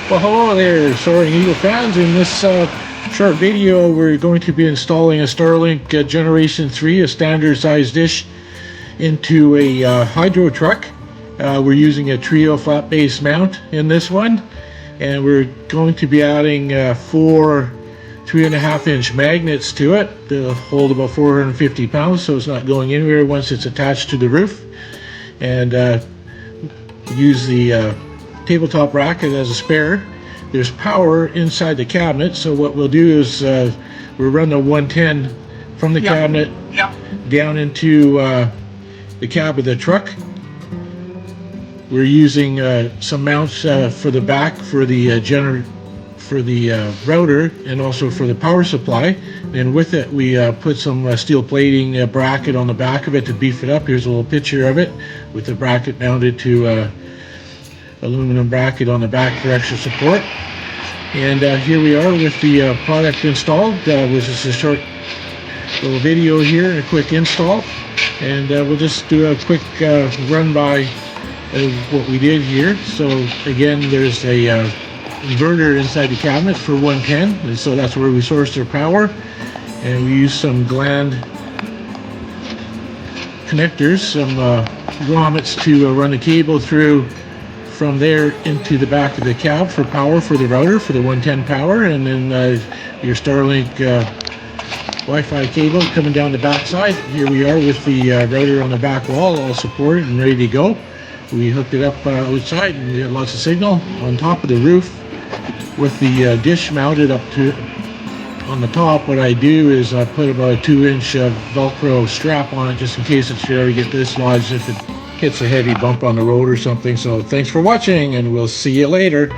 Well, hello there, Soaring Eagle fans. In this short video, we're going to be installing a Starlink Generation 3, a standard size dish, into a hydro truck. We're using a trio flat base mount in this one, and we're going to be adding four 3.5-inch magnets to it. They'll hold about 450 pounds, so it's not going anywhere once it's attached to the roof. And use the tabletop bracket as a spare. There's power inside the cabinet, so what we'll do is we'll run the 110 from the cabinet down into the cab of the truck. We're using some mounts for the back for the router and also for the power supply, and with it we put some steel plating bracket on the back of it to beef it up. Here's a little picture of it with the bracket mounted to aluminum bracket on the back for extra support. And here we are with the product installed. This is a short little video here, a quick install, and we'll just do a quick run by what we did here. So again, there's a inverter inside the cabinet for 110, and so that's where we source our power, and we use some gland connectors, some grommets to run the cable through from there into the back of the cab for power for the router for the 110 power, and then your Starlink Wi-Fi cable coming down the back side. Here we are with the router on the back wall, all supported and ready to go. We hooked it up outside, and we had lots of signal on top of the roof with the dish mounted up to on the top. What I do is I put about a 2-inch Velcro strap on it just in case it should ever get dislodged if it hits a heavy bump on the road or something. So thanks for watching, and we'll see you later.